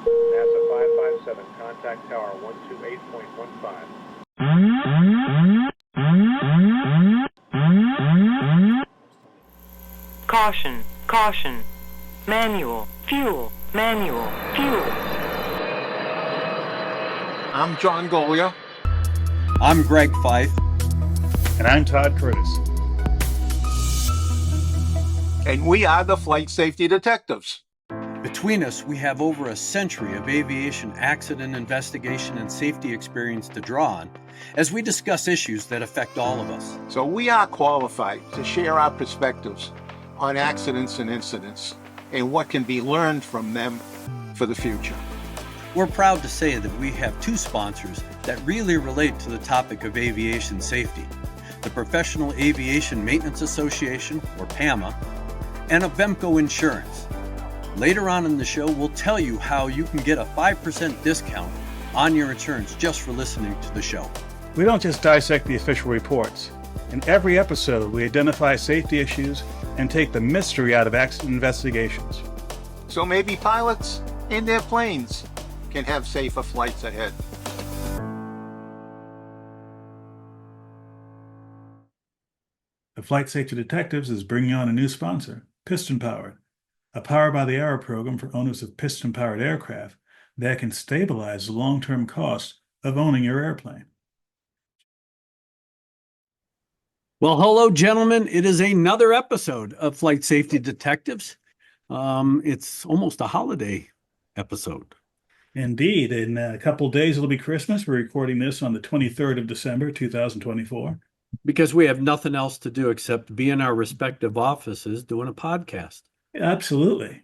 NASA 557, contact tower 128.15. Caution, caution. Manual, fuel, manual, fuel. I'm John Goglia. I'm Greg Feith. And I'm Todd Curtis. And we are the Flight Safety Detectives. Between us, we have over a century of aviation accident investigation and safety experience to draw on as we discuss issues that affect all of us. So we are qualified to share our perspectives on accidents and incidents and what can be learned from them for the future. We're proud to say that we have two sponsors that really relate to the topic of aviation safety: the Professional Aviation Maintenance Association, or PAMA, and Avemco Insurance. Later on in the show, we'll tell you how you can get a 5% discount on your insurance just for listening to the show. We don't just dissect the official reports. In every episode, we identify safety issues and take the mystery out of accident investigations. So maybe pilots and their planes can have safer flights ahead. The Flight Safety Detectives is bringing on a new sponsor, Piston Powered, a power-by-the-hour program for owners of piston-powered aircraft that can stabilize the long-term cost of owning your airplane. Well, hello, gentlemen. It is another episode of Flight Safety Detectives. It's almost a holiday episode. Indeed. In a couple of days, it'll be Christmas. We're recording this on the 23rd of December, 2024. Because we have nothing else to do except be in our respective offices doing a podcast. Absolutely.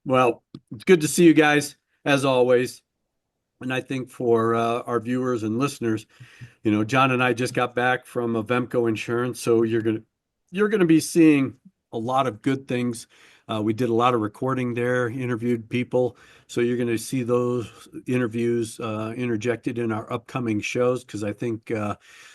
Well, it's good to see you guys, as always. And I think for our viewers and listeners, you know, John and I just got back from Avemco Insurance, so you're gonna be seeing a lot of good things. We did a lot of recording there, interviewed people, so you're going to see those interviews interjected in our upcoming shows, because I think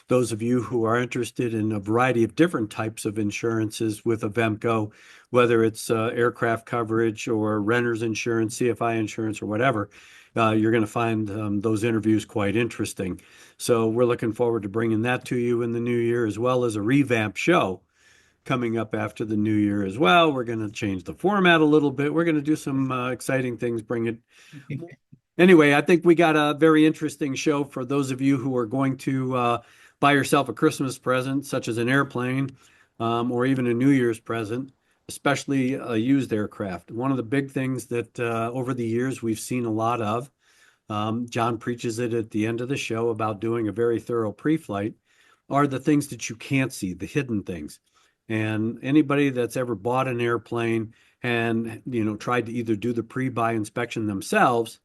those of you who are interested in a variety of different types of insurances with Avemco, whether it's aircraft coverage or renter's insurance, CFI insurance, or whatever, you're going to find those interviews quite interesting. So we're looking forward to bringing that to you in the new year, as well as a revamped show coming up after the new year as well. We're going to change the format a little bit. We're going to do some exciting things, bring it. Anyway, I think we got a very interesting show for those of you who are going to buy yourself a Christmas present, such as an airplane or even a New Year's present, especially a used aircraft. One of the big things that over the years we've seen a lot of, John preaches it at the end of the show about doing a very thorough pre-flight, are the things that you can't see, the hidden things. And anybody that's ever bought an airplane and, you know, tried to either do the pre-buy inspection themselves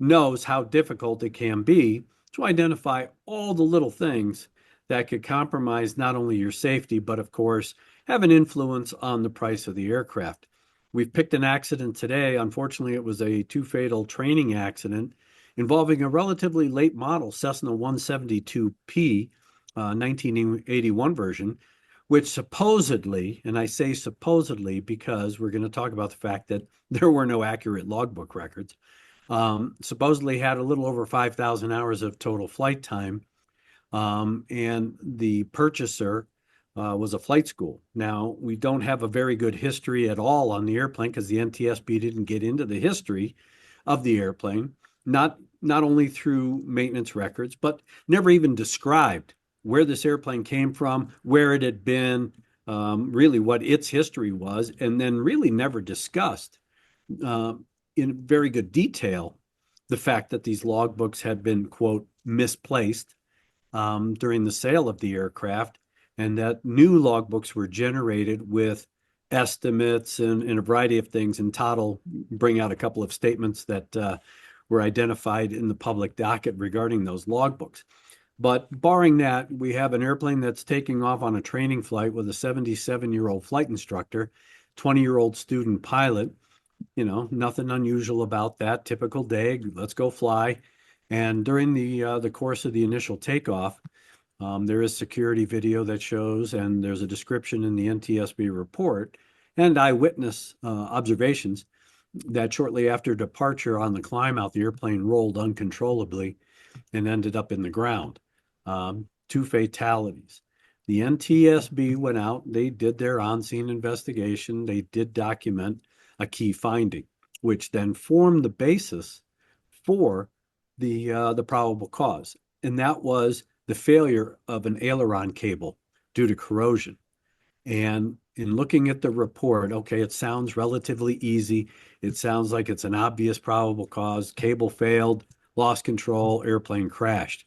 knows how difficult it can be to identify all the little things that could compromise not only your safety, but of course, have an influence on the price of the aircraft. We've picked an accident today. Unfortunately, it was a two-fatal training accident involving a relatively late model Cessna 172P, 1981 version, which supposedly, and I say supposedly because we're going to talk about the fact that there were no accurate logbook records, supposedly had a little over 5,000 hours of total flight time, and the purchaser was a flight school. Now, we don't have a very good history at all on the airplane because the NTSB didn't get into the history of the airplane, not only through maintenance records, but never even described where this airplane came from, where it had been, really what its history was, and then really never discussed in very good detail the fact that these logbooks had been, quote, misplaced during the sale of the aircraft, and that new logbooks were generated with estimates and a variety of things. And Todd will bring out a couple of statements that were identified in the public docket regarding those logbooks. But barring that, we have an airplane that's taking off on a training flight with a 77-year-old flight instructor, 20-year-old student pilot. You know, nothing unusual about that. Typical day, let's go fly. And during the course of the initial takeoff, there is security video that shows, and there's a description in the NTSB report and eyewitness observations that shortly after departure on the climb out, the airplane rolled uncontrollably and ended up in the ground. 2 fatalities. The NTSB went out, they did their on-scene investigation, they did document a key finding, which then formed the basis for the probable cause, and that was the failure of an aileron cable due to corrosion. And in looking at the report, okay, it sounds relatively easy. It sounds like it's an obvious probable cause. Cable failed, lost control, airplane crashed.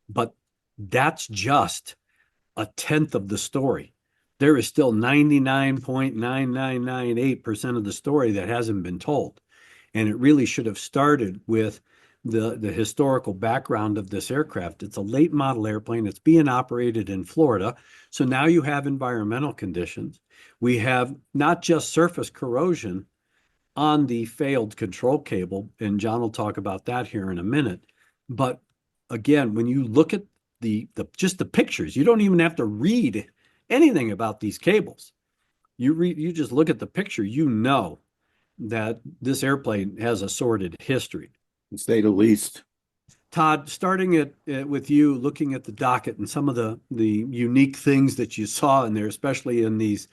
But that's just a tenth of the story. There is still 99.9998% of the story that hasn't been told. And it really should have started with the historical background of this aircraft. It's a late model airplane. It's being operated in Florida. So now you have environmental conditions. We have not just surface corrosion on the failed control cable, and John will talk about that here in a minute. But again, when you look at just the pictures, you don't even have to read anything about these cables. You just look at the picture, you know that this airplane has a sordid history, to say the least. Todd, starting with you, looking at the docket and some of the unique things that you saw in there, especially in these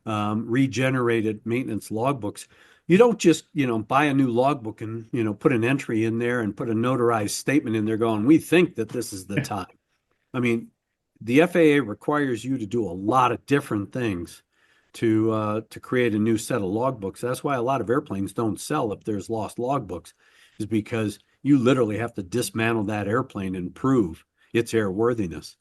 regenerated maintenance logbooks. You don't just, buy a new logbook and, put an entry in there and put a notarized statement in there going, we think that this is the time. I mean, the FAA requires you to do a lot of different things to create a new set of logbooks. That's why a lot of airplanes don't sell if there's lost logbooks, is because you literally have to dismantle that airplane and prove its airworthiness.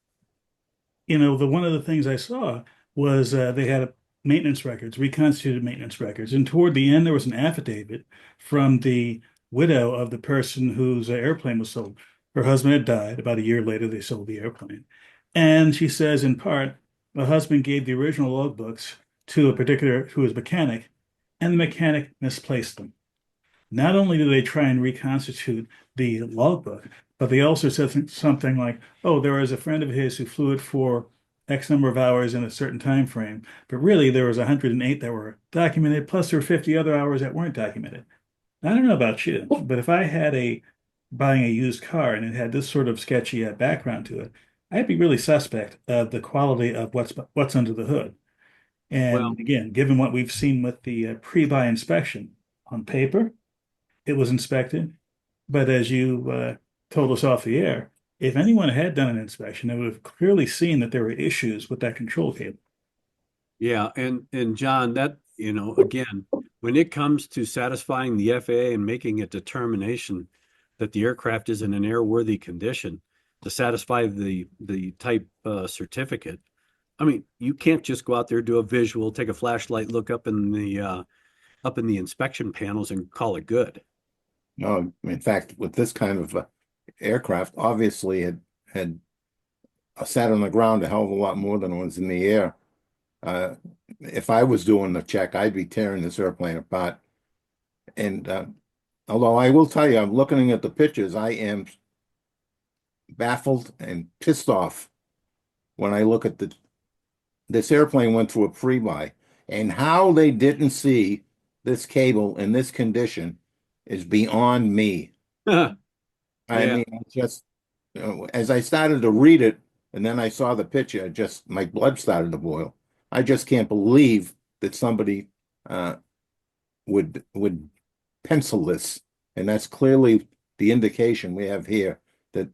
One of the things I saw was they had maintenance records, reconstituted maintenance records. And toward the end, there was an affidavit from the widow of the person whose airplane was sold. Her husband had died. About a year later, they sold the airplane. And she says, in part, the husband gave the original logbooks to his mechanic, and the mechanic misplaced them. Not only do they try and reconstitute the logbook, but they also said something like, oh, there was a friend of his who flew it for X number of hours in a certain time frame, but really there was 108 that were documented, plus there were 50 other hours that weren't documented. I don't know about you, but if I had buying a used car and it had this sort of sketchy background to it, I'd be really suspect of the quality of what's under the hood. Well, And again, given what we've seen with the pre-buy inspection on paper, it was inspected, but as you told us off the air, if anyone had done an inspection, they would have clearly seen that there were issues with that control cable. yeah, and John, that, again, when it comes to satisfying the FAA and making a determination that the aircraft is in an airworthy condition to satisfy the type certificate, I mean, you can't just go out there, do a visual, take a flashlight, look up in the inspection panels and call it good. No, in fact, with this kind of aircraft, obviously had sat on the ground a hell of a lot more than was in the air. If I was doing the check, I'd be tearing this airplane apart. And although I will tell you, I'm looking at the pictures, I am baffled and pissed off when I look at this airplane went through a pre-buy, and how they didn't see this cable in this condition is beyond me. I mean, just as I started to read it, and then I saw the picture, my blood started to boil. I just can't believe that somebody would pencil this, and that's clearly the indication we have here that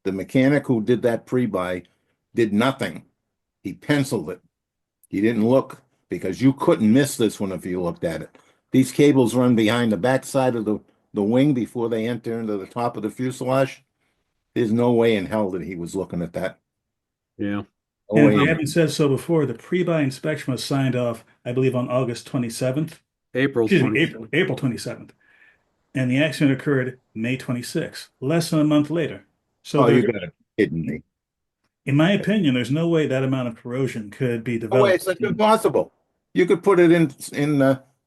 the mechanic who did that pre-buy did nothing. He penciled it. He didn't look, because you couldn't miss this one if you looked at it. These cables run behind the back side of the wing before they enter into the top of the fuselage. There's no way in hell that he was looking at that. Yeah. No And if way. I haven't said so before, the pre-buy inspection was signed off, I believe, on August 27th. April Excuse me, 20. April 27th. And the accident occurred May 26th, less than a month later. So Oh, you got to be kidding me. in my opinion, there's no way that amount of corrosion could be No way, developed. it's impossible. You could put it in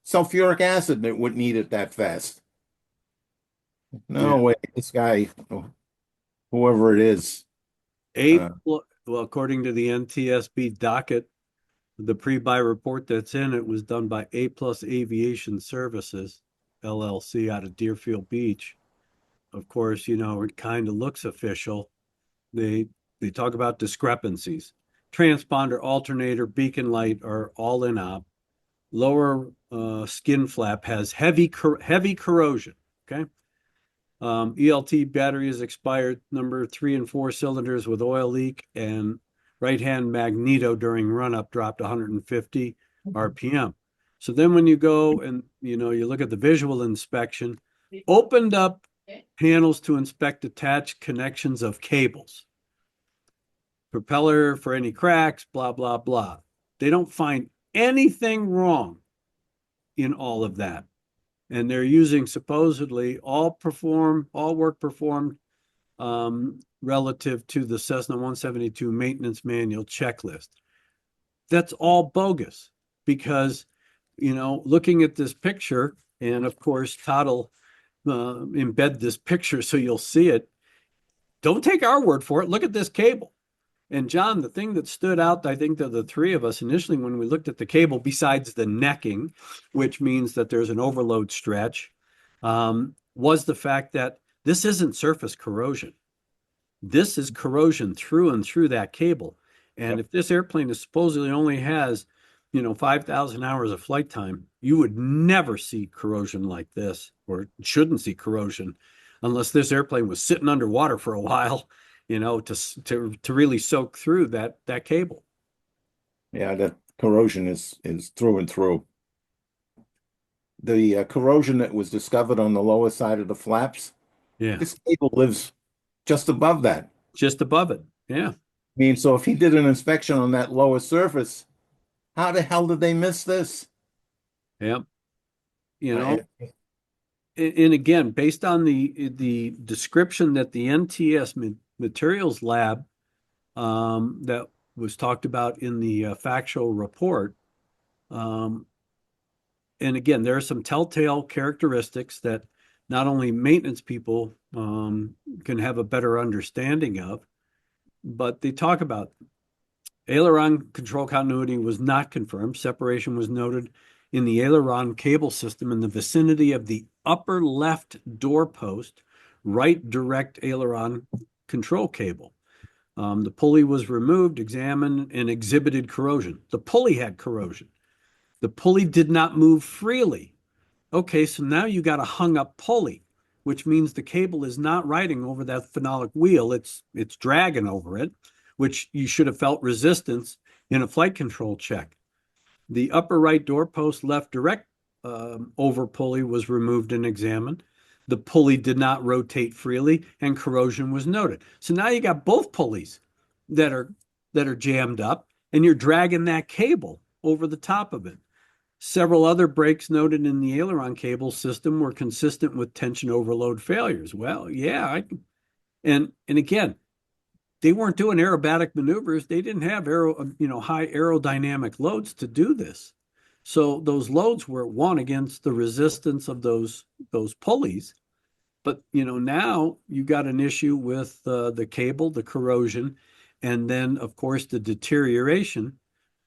sulfuric acid and it wouldn't eat it that fast. No way. This guy, whoever it is. Well, according to the NTSB docket, the pre-buy report that's in it was done by A+ Aviation Services. LLC out of Deerfield Beach. Of course, it kind of looks official. They talk about discrepancies. Transponder, alternator, beacon light are all in op. Lower skin flap has heavy corrosion. Okay. ELT battery is expired. Number 3 and 4 cylinders with oil leak, and right-hand magneto during run-up dropped 150 RPM. So then when you go and, you look at the visual inspection, opened up panels to inspect attached connections of cables. Propeller for any cracks, blah, blah, blah. They don't find anything wrong in all of that. And they're using supposedly all work performed relative to the Cessna 172 maintenance manual checklist. That's all bogus because, looking at this picture, and of course, Todd will embed this picture so you'll see it. Don't take our word for it. Look at this cable. And John, the thing that stood out, I think, to the three of us initially when we looked at the cable, besides the necking, which means that there's an overload stretch, was the fact that this isn't surface corrosion. This is corrosion through and through that cable. And if this airplane supposedly only has, 5,000 hours of flight time, you would never see corrosion like this, or shouldn't see corrosion, unless this airplane was sitting underwater for a while, to really soak through that cable. Yeah, the corrosion is through and through. The corrosion that was discovered on the lower side of the flaps, this cable lives just above that. Just above it, yeah. I mean, so if he did an inspection on that lower surface, how the hell did they miss this? Yep. And again, based on the description that the NTS materials lab that was talked about in the factual report, and again, there are some telltale characteristics that not only maintenance people can have a better understanding of, but they talk about aileron control continuity was not confirmed. Separation was noted in the aileron cable system in the vicinity of the upper left doorpost, right direct aileron control cable. The pulley was removed, examined, and exhibited corrosion. The pulley had corrosion. The pulley did not move freely. Okay, so now you got a hung up pulley, which means the cable is not riding over that phenolic wheel. It's dragging over it, which you should have felt resistance in a flight control check. The upper right doorpost left direct over pulley was removed and examined. The pulley did not rotate freely, and corrosion was noted. So now you got both pulleys that are jammed up, and you're dragging that cable over the top of it. Several other breaks noted in the aileron cable system were consistent with tension overload failures. Well, yeah, and again, they weren't doing aerobatic maneuvers. They didn't have high aerodynamic loads to do this. So those loads were one against the resistance of those pulleys. But now you got an issue with the cable, the corrosion, and then of course the deterioration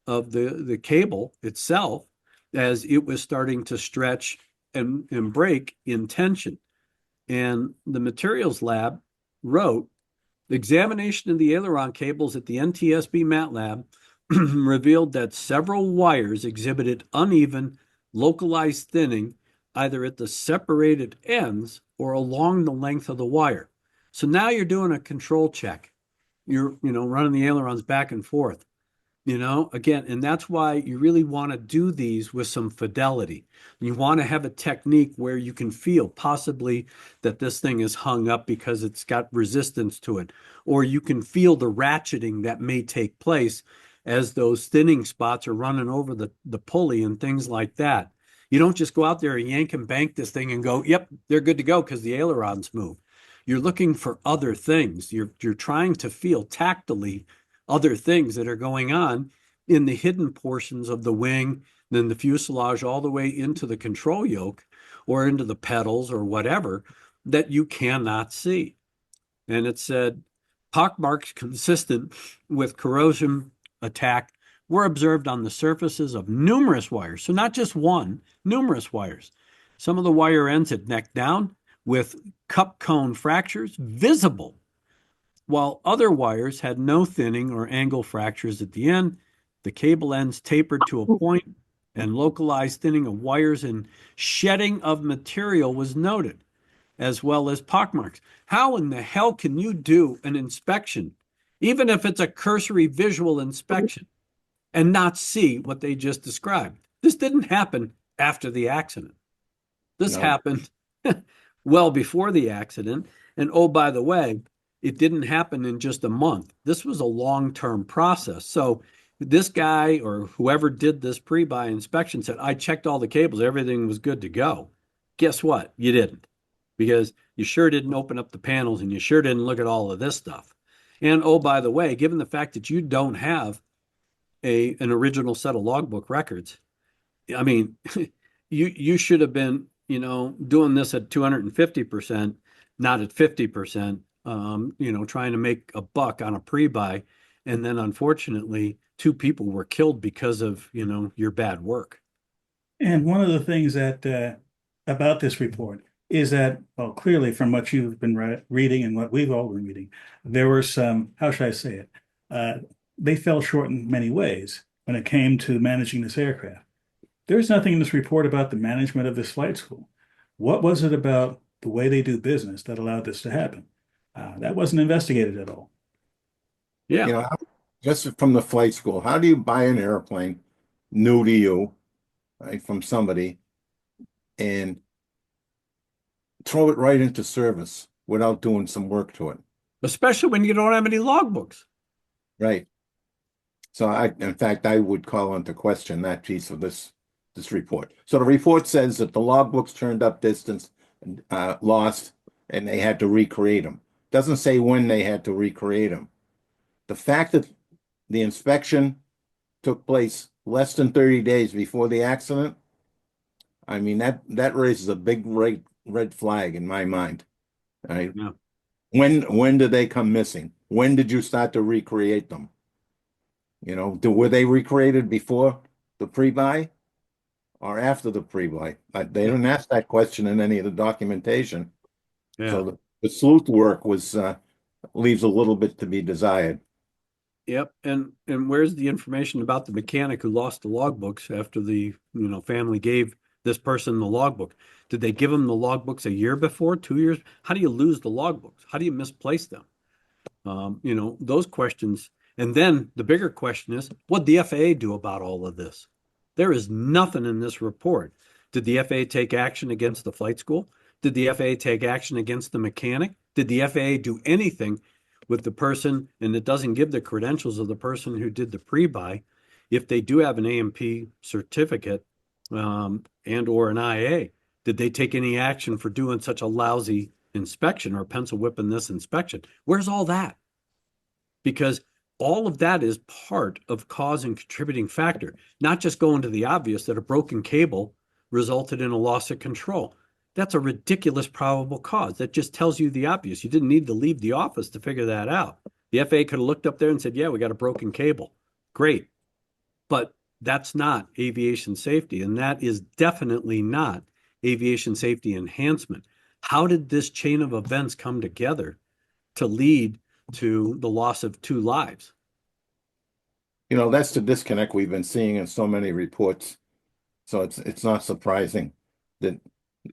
of the cable itself as it was starting to stretch and break in tension. And the materials lab wrote, the examination of the aileron cables at the NTSB mat lab revealed that several wires exhibited uneven, localized thinning either at the separated ends or along the length of the wire. So now you're doing a control check. You're, running the ailerons back and forth. Again, and that's why you really want to do these with some fidelity. You want to have a technique where you can feel possibly that this thing is hung up because it's got resistance to it, or you can feel the ratcheting that may take place as those thinning spots are running over the pulley and things like that. You don't just go out there and yank and bank this thing and go, yep, they're good to go because the ailerons move. You're looking for other things. You're trying to feel tactily other things that are going on in the hidden portions of the wing, then the fuselage all the way into the control yoke or into the pedals or whatever that you cannot see. And it said, pockmarks consistent with corrosion attack were observed on the surfaces of numerous wires. So not just one, numerous wires. Some of the wire ends had necked down with cup cone fractures visible, while other wires had no thinning or angle fractures at the end. The cable ends tapered to a point, and localized thinning of wires and shedding of material was noted, as well as pockmarks. How in the hell can you do an inspection, even if it's a cursory visual inspection, and not see what they just described? This didn't happen after the accident. This No. happened well before the accident. And oh, by the way, it didn't happen in just a month. This was a long-term process. So this guy or whoever did this pre-buy inspection said, I checked all the cables, everything was good to go. Guess what? You didn't, because you sure didn't open up the panels and you sure didn't look at all of this stuff. And oh, by the way, given the fact that you don't have an original set of logbook records, I mean, you should have been, doing this at 250%, not at 50%, trying to make a buck on a pre-buy. And then unfortunately, 2 people were killed because of, your bad work. And one of the things that about this report is that, well, clearly from what you've been reading and what we've all been reading, there were some, how should I say it? They fell short in many ways when it came to managing this aircraft. There's nothing in this report about the management of this flight school. What was it about the way they do business that allowed this to happen? That wasn't investigated at all. Yeah. Just from the flight school, how do you buy an airplane new to you, right, from somebody, and throw it right into service without doing some work to it? Especially when you don't have any logbooks. Right. So in fact, I would call into question that piece of this report. So the report says that the logbooks turned up distance, lost, and they had to recreate them. Doesn't say when they had to recreate them. The fact that the inspection took place less than 30 days before the accident, I mean, that raises a big red flag in my mind. Right? Yeah. When did they come missing? When did you start to recreate them? Were they recreated before the pre-buy or after the pre-buy? They didn't ask that question in any of the documentation. Yeah. So the sleuth work leaves a little bit to be desired. Yep. And where's the information about the mechanic who lost the logbooks after the, family gave this person the logbook? Did they give him the logbooks a year before, 2 years? How do you lose the logbooks? How do you misplace them? Those questions. And then the bigger question is, what'd the FAA do about all of this? There is nothing in this report. Did the FAA take action against the flight school? Did the FAA take action against the mechanic? Did the FAA do anything with the person? And it doesn't give the credentials of the person who did the pre-buy. If they do have an A&P certificate and or an IA, did they take any action for doing such a lousy inspection or pencil whipping this inspection? Where's all that? Because all of that is part of cause and contributing factor, not just going to the obvious that a broken cable resulted in a loss of control. That's a ridiculous probable cause. That just tells you the obvious. You didn't need to leave the office to figure that out. The FAA could have looked up there and said, yeah, we got a broken cable. Great. But that's not aviation safety, and that is definitely not aviation safety enhancement. How did this chain of events come together to lead to the loss of 2 lives? That's the disconnect we've been seeing in so many reports. So it's not surprising that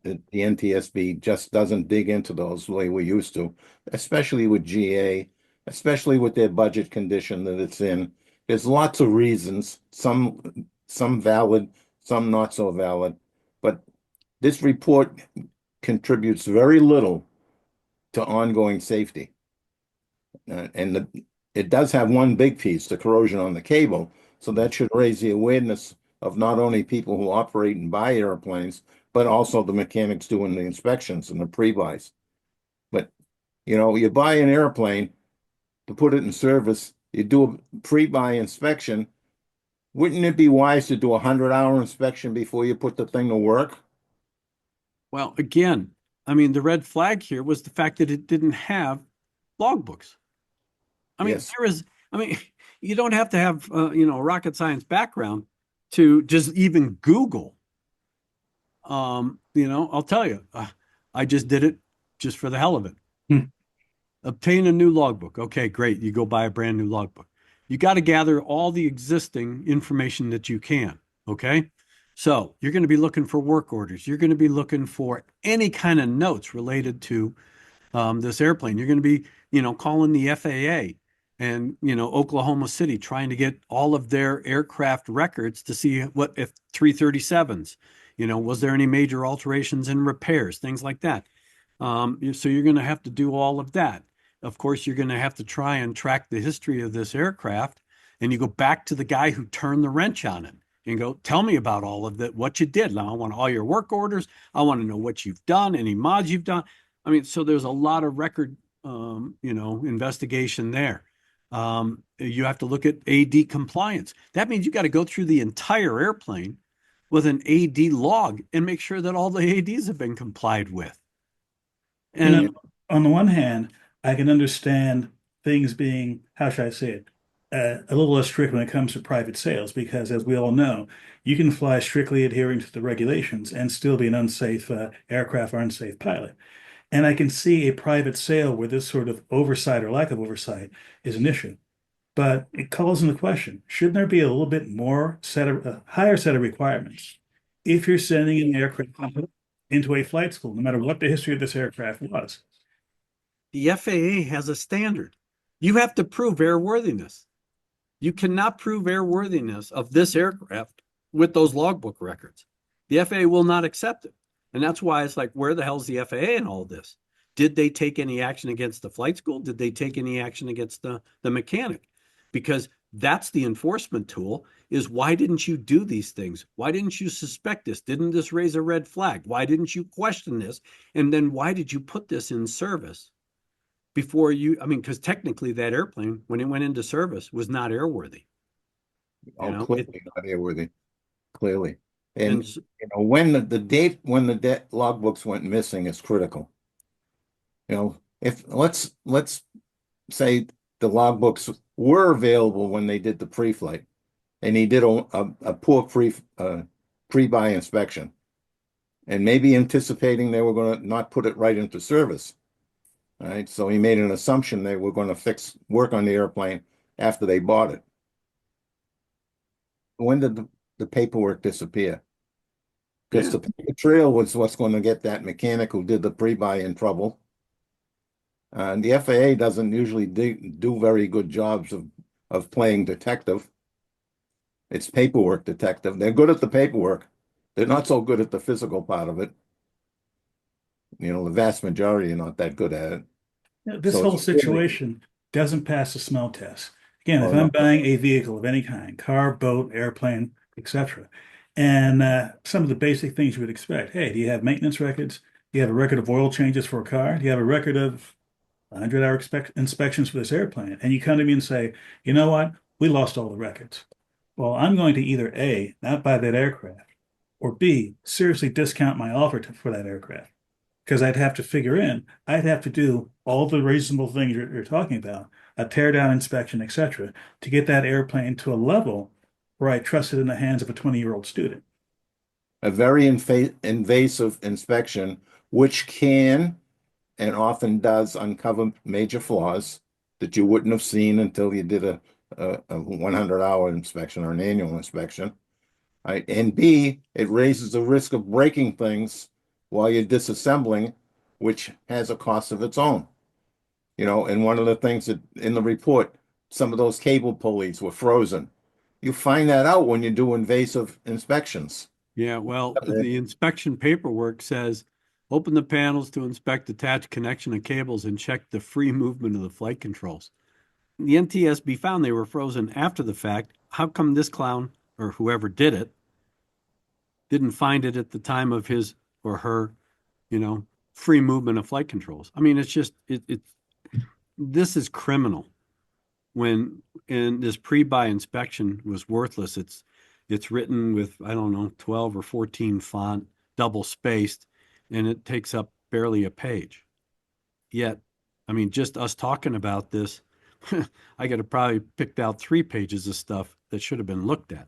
the NTSB just doesn't dig into those the way we used to, especially with GA, especially with their budget condition that it's in. There's lots of reasons, some valid, some not so valid, but this report contributes very little to ongoing safety. It does have one big piece, the corrosion on the cable. So that should raise the awareness of not only people who operate and buy airplanes, but also the mechanics doing the inspections and the pre-buys. But, you buy an airplane to put it in service, you do a pre-buy inspection. Wouldn't it be wise to do a 100-hour inspection before you put the thing to work? Well, again, I mean, the red flag here was the fact that it didn't have logbooks. I mean, Yes. you don't have to have, a rocket science background to just even Google I'll tell you, I just did it just for the hell of it. Hmm. Obtain a new logbook. Okay, great. You go buy a brand new logbook. You got to gather all the existing information that you can. Okay. So you're going to be looking for work orders. You're going to be looking for any kind of notes related to this airplane. You're going to be, calling the FAA and, Oklahoma City, trying to get all of their aircraft records to see what if 337s, was there any major alterations and repairs, things like that. So you're going to have to do all of that. Of course, you're going to have to try and track the history of this aircraft. And you go back to the guy who turned the wrench on it and go, tell me about all of that, what you did. Now, I want all your work orders. I want to know what you've done, any mods you've done. I mean, so there's a lot of record, investigation there. You have to look at AD compliance. That means you got to go through the entire airplane with an AD log and make sure that all the ADs have been complied with. And On the one hand, I can understand things being, how should I say it, a little less strict when it comes to private sales, because as we all know, you can fly strictly adhering to the regulations and still be an unsafe aircraft or unsafe pilot. And I can see a private sale where this sort of oversight or lack of oversight is an issue. But it calls into question, shouldn't there be a little bit more a higher set of requirements if you're sending an aircraft into a flight school, no matter what the history of this aircraft was? the FAA has a standard. You have to prove airworthiness. You cannot prove airworthiness of this aircraft with those logbook records. The FAA will not accept it. And that's why it's like, where the hell's the FAA in all this? Did they take any action against the flight school? Did they take any action against the mechanic? Because that's the enforcement tool, is why didn't you do these things? Why didn't you suspect this? Didn't this raise a red flag? Why didn't you question this? And then why did you put this in service before you, because technically that airplane, when it went into service, was not airworthy. Clearly not airworthy, clearly. And, And when the date when the logbooks went missing is critical. If let's say the logbooks were available when they did the pre-flight, and he did a poor pre-buy inspection, and maybe anticipating they were going to not put it right into service. All right, so he made an assumption they were going to work on the airplane after they bought it. When did the paperwork disappear? Because the paper trail was what's going to get that mechanic who did the pre-buy in trouble. And the FAA doesn't usually do very good jobs of playing detective. It's paperwork detective. They're good at the paperwork. They're not so good at the physical part of it. The vast majority are not that good at it. This whole situation doesn't pass the smell test. Again, if I'm buying a vehicle of any kind, car, boat, airplane, etc., and some of the basic things you would expect. Hey, do you have maintenance records? Do you have a record of oil changes for a car? Do you have a record of 100-hour inspections for this airplane? And you come to me and say, you know what? We lost all the records. Well, I'm going to either A, not buy that aircraft, or B, seriously discount my offer for that aircraft. Because I'd have to do all the reasonable things you're talking about, a tear down inspection, etc., to get that airplane to a level where I trust it in the hands of a 20-year-old student. A very invasive inspection, which can and often does uncover major flaws that you wouldn't have seen until you did a 100-hour inspection or an annual inspection. Right? And B, it raises the risk of breaking things while you're disassembling, which has a cost of its own. And one of the things that in the report, some of those cable pulleys were frozen. You find that out when you do invasive inspections. yeah, well, the inspection paperwork says, open the panels to inspect attached connection of cables and check the free movement of the flight controls. The NTSB found they were frozen after the fact. How come this clown, or whoever did it, didn't find it at the time of his or her, free movement of flight controls? It's just, this is criminal. And this pre-buy inspection was worthless. It's written with, I don't know, 12 or 14 font, double spaced, and it takes up barely a page. Yet, just us talking about this, I could have probably picked out 3 pages of stuff that should have been looked at.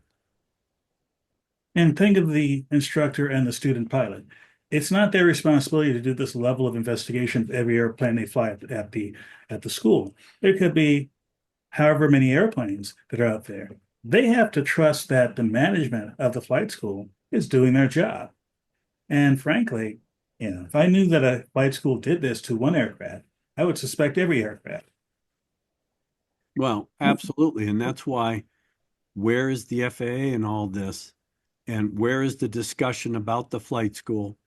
And think of the instructor and the student pilot. It's not their responsibility to do this level of investigation of every airplane they fly at the school. There could be however many airplanes that are out there. They have to trust that the management of the flight school is doing their job. And frankly, if I knew that a flight school did this to one aircraft, I would suspect every aircraft. Well, absolutely. And that's why, where is the FAA in all this? And where is the discussion about the flight school?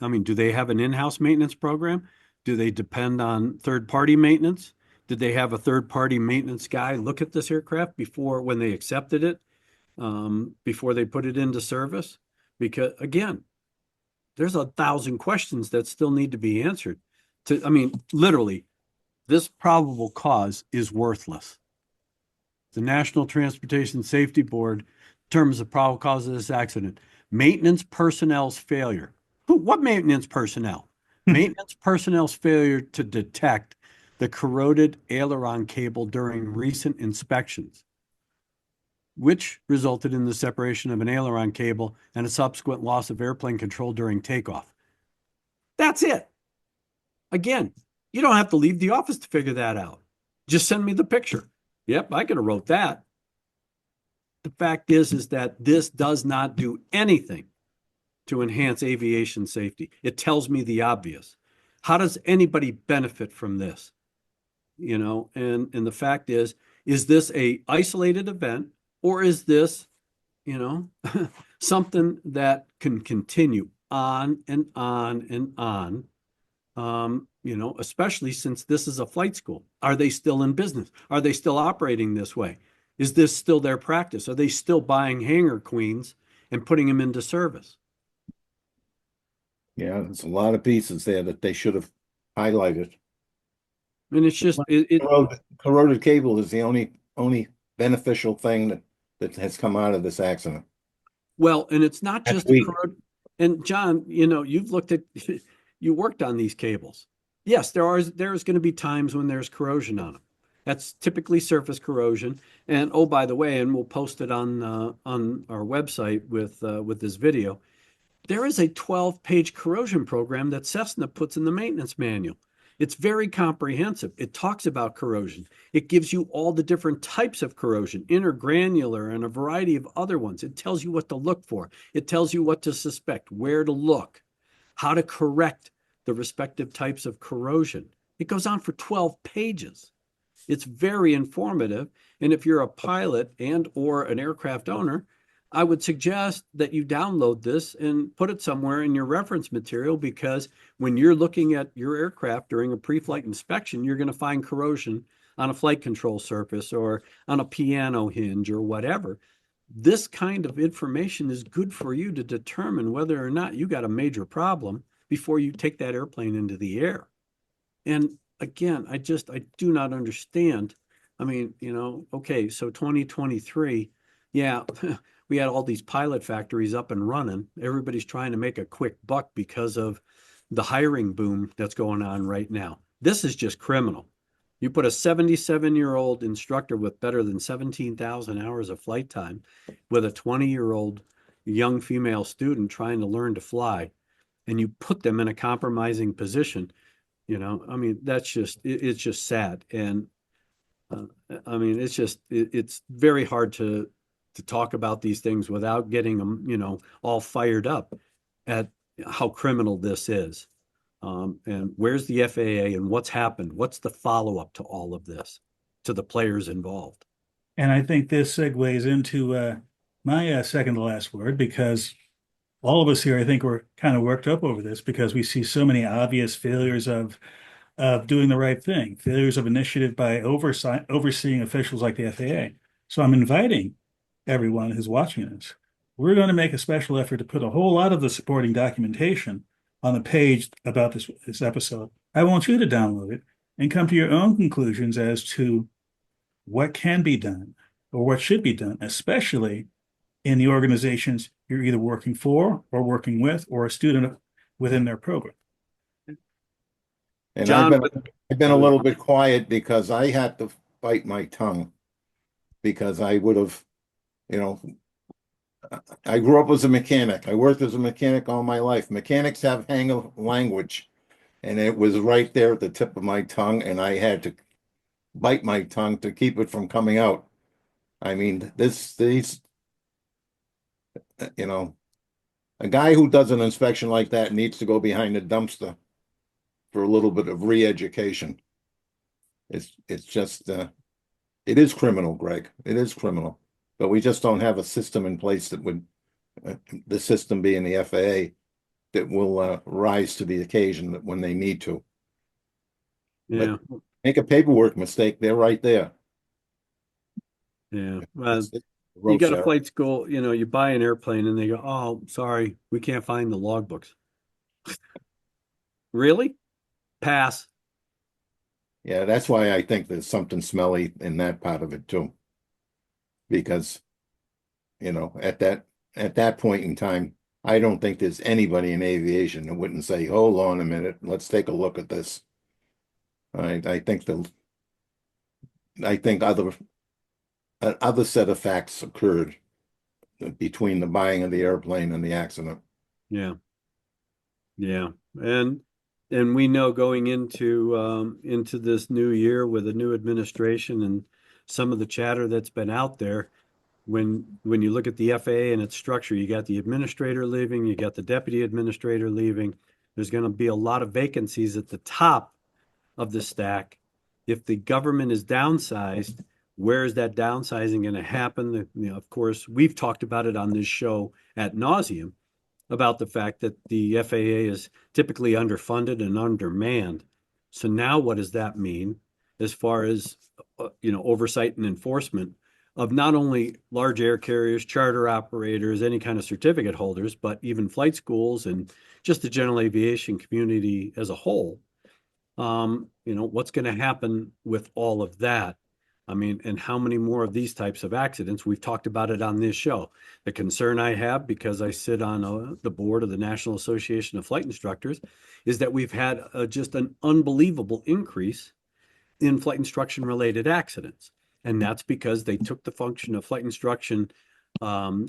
I mean, do they have an in-house maintenance program? Do they depend on third-party maintenance? Did they have a third-party maintenance guy look at this aircraft before, when they accepted it, before they put it into service? Because again, there's 1,000 questions that still need to be answered. I mean, literally, this probable cause is worthless. The National Transportation Safety Board determines the probable cause of this accident. Maintenance personnel's failure. What maintenance personnel? Maintenance personnel's failure to detect the corroded aileron cable during recent inspections, which resulted in the separation of an aileron cable and a subsequent loss of airplane control during takeoff. That's it. Again, you don't have to leave the office to figure that out. Just send me the picture. Yep, I could have wrote that. The fact is that this does not do anything to enhance aviation safety. It tells me the obvious. How does anybody benefit from this? And the fact is this a isolated event, or is this, something that can continue on and on and on? Especially since this is a flight school. Are they still in business? Are they still operating this way? Is this still their practice? Are they still buying hangar queens and putting them into service? Yeah, there's a lot of pieces there that they should have highlighted. And it's just Corroded cable is the only beneficial thing that has come out of this accident. Well, and it's not That's just weak. and John, you've looked at you worked on ththese cables. Yes, there's going to be times when there's corrosion on them. That's typically surface corrosion. And oh, by the way, and we'll post it on our website with this video. There is a 12-page corrosion program that Cessna puts in the maintenance manual. It's very comprehensive. It talks about corrosion. It gives you all the different types of corrosion, intergranular and a variety of other ones. It tells you what to look for. It tells you what to suspect, where to look, how to correct the respective types of corrosion. It goes on for 12 pages. It's very informative. And if you're a pilot and or an aircraft owner, I would suggest that you download this and put it somewhere in your reference material, because when you're looking at your aircraft during a pre-flight inspection, you're going to find corrosion on a flight control surface or on a piano hinge or whatever. This kind of information is good for you to determine whether or not you got a major problem before you take that airplane into the air. And again, I do not understand. I mean, okay, so 2023, yeah, we had all these pilot factories up and running. Everybody's trying to make a quick buck because of the hiring boom that's going on right now. This is just criminal. You put a 77-year-old instructor with better than 17,000 hours of flight time with a 20-year-old young female student trying to learn to fly, and you put them in a compromising position. I mean, it's just sad. And I mean, it's very hard to talk about these things without getting them, all fired up at how criminal this is. And where's the FAA and what's happened? What's the follow-up to all of this, to the players involved? And I think this segues into my second to last word, because all of us here, I think, we're kind of worked up over this because we see so many obvious failures of doing the right thing, failures of initiative by overseeing officials like the FAA. So I'm inviting everyone who's watching this. We're going to make a special effort to put a whole lot of the supporting documentation on the page about this episode. I want you to download it and come to your own conclusions as to what can be done or what should be done, especially in the organizations you're either working for or working with or a student within their program. And John, I've been a little bit quiet because I had to bite my tongue, because I would have, I grew up as a mechanic. I worked as a mechanic all my life. Mechanics have hang language, and it was right there at the tip of my tongue, and I had to bite my tongue to keep it from coming out. I mean, these, you know, a guy who does an inspection like that needs to go behind the dumpster for a little bit of re-education. It's just it is criminal, Greg. It is criminal, but we just don't have a system in place that would the system being the FAA that will rise to the occasion that when they need to. Yeah. But make a paperwork mistake, they're right there. Yeah. You Road got a share. flight school, you buy an airplane and they go, oh, sorry, we can't find the logbooks. Really? Pass. Yeah, that's why I think there's something smelly in that part of it too. Because, at that point in time, I don't think there's anybody in aviation that wouldn't say, hold on a minute, let's take a look at this. I think other set of facts occurred between the buying of the airplane and the accident. Yeah. Yeah. And we know going into this new year with a new administration and some of the chatter that's been out there, when you look at the FAA and its structure, you got the administrator leaving, you got the deputy administrator leaving. There's going to be a lot of vacancies at the top of the stack. If the government is downsized, where is that downsizing going to happen? Of course, we've talked about it on this show ad nauseum about the fact that the FAA is typically underfunded and undermanned. So now what does that mean as far as oversight and enforcement of not only large air carriers, charter operators, any kind of certificate holders, but even flight schools and just the general aviation community as a whole? What's going to happen with all of that? I mean, and how many more of these types of accidents? We've talked about it on this show. The concern I have, because I sit on the board of the National Association of Flight Instructors, is that we've had just an unbelievable increase in flight instruction related accidents. And that's because they took the function of flight instruction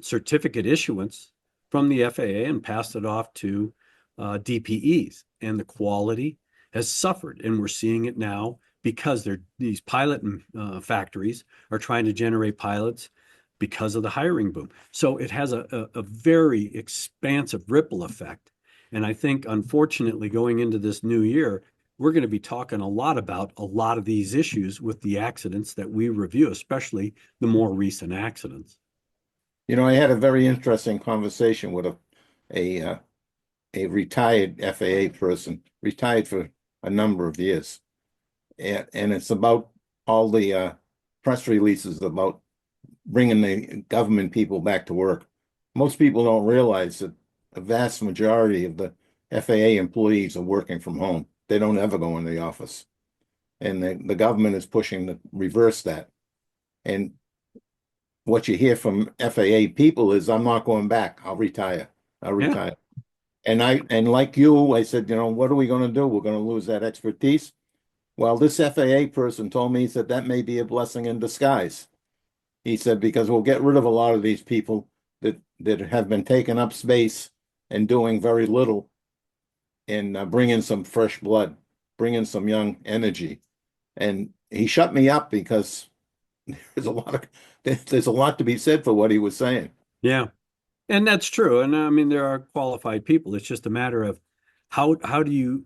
certificate issuance from the FAA and passed it off to DPEs. And the quality has suffered. And we're seeing it now because these pilot factories are trying to generate pilots because of the hiring boom. So it has a very expansive ripple effect. And I think, unfortunately, going into this new year, we're going to be talking a lot about a lot of these issues with the accidents that we review, especially the more recent accidents. I had a very interesting conversation with a retired FAA person, retired for a number of years. And it's about all the press releases about bringing the government people back to work. Most people don't realize that a vast majority of the FAA employees are working from home. They don't ever go in the office. And the government is pushing to reverse that. And what you hear from FAA people is, I'm not going back. I'll retire. I'll retire. And like you, I said, what are we going to do? We're going to lose that expertise. Well, this FAA person told me, he said, that may be a blessing in disguise. He said, because we'll get rid of a lot of these people that have been taking up space and doing very little, and bring in some fresh blood, bring in some young energy. And he shut me up because there's a lot to be said for what he was saying. Yeah. And that's true. And I mean, there are qualified people. It's just a matter of how do you,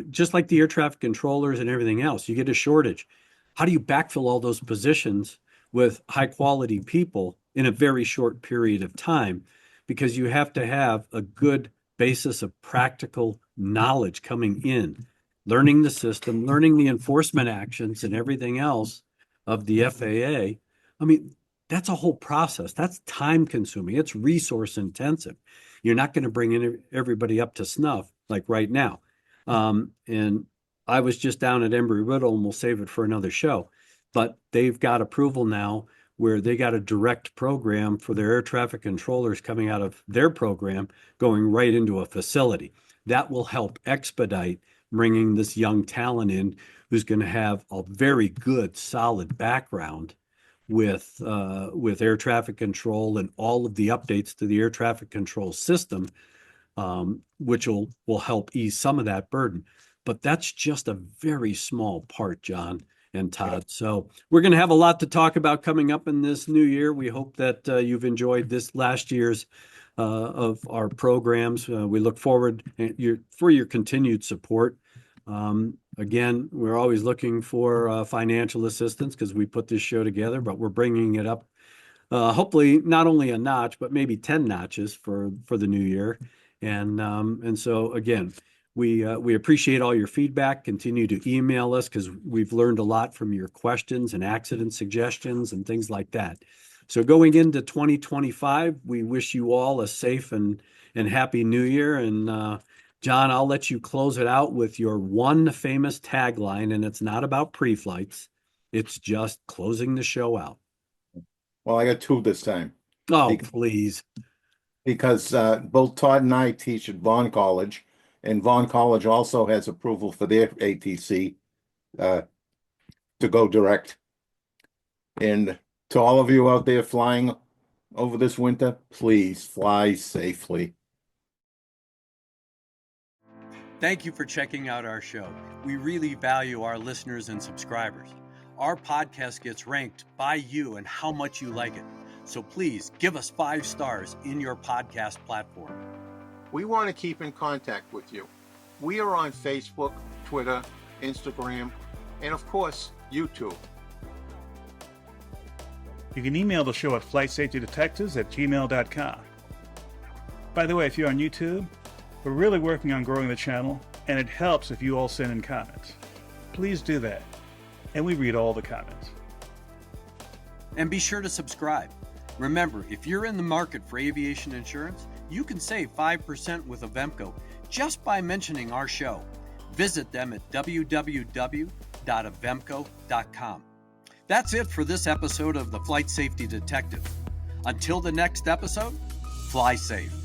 just like the air traffic controllers and everything else, you get a shortage. How do you backfill all those positions with high quality people in a very short period of time? Because you have to have a good basis of practical knowledge coming in, learning the system, learning the enforcement actions and everything else of the FAA. I mean, that's a whole process. That's time consuming. It's resource intensive. You're not going to bring in everybody up to snuff like right now. And I was just down at Embry-Riddle, and we'll save it for another show, but they've got approval now where they got a direct program for their air traffic controllers coming out of their program, going right into a facility. That will help expedite bringing this young talent in who's going to have a very good, solid background with air traffic control and all of the updates to the air traffic control system, which will help ease some of that burden. But that's just a very small part, John and Todd. So we're going to have a lot to talk about coming up in this new year. We hope that you've enjoyed this last year's of our programs. We look forward for your continued support. Again, we're always looking for financial assistance because we put this show together, but we're bringing it up hopefully not only a notch, but maybe 10 notches for the new year. And so again, we appreciate all your feedback. Continue to email us because we've learned a lot from your questions and accident suggestions and things like that. So going into 2025, we wish you all a safe and happy new year. And John, I'll let you close it out with your one famous tagline, and it's not about pre-flights. It's just closing the show out. Well, I got two this time. Oh, please. Because both Todd and I teach at Vaughn College, and Vaughn College also has approval for their ATC to go direct. And to all of you out there flying over this winter, please fly safely. Thank you for checking out our show. We really value our listeners and subscribers. Our podcast gets ranked by you and how much you like it. So please give us 5 stars in your podcast platform. We want to keep in contact with you. We are on Facebook, Twitter, Instagram, and of course, YouTube. You can email the show at flightsafetydetectives@gmail.com. By the way, if you're on YouTube, we're really working on growing the channel, and it helps if you all send in comments. Please do that, and we read all the comments. And be sure to subscribe. Remember, if you're in the market for aviation insurance, you can save 5% with Avemco just by mentioning our show. Visit them at www.avemco.com. That's it for this episode of the Flight Safety Detective. Until the next episode, fly safe.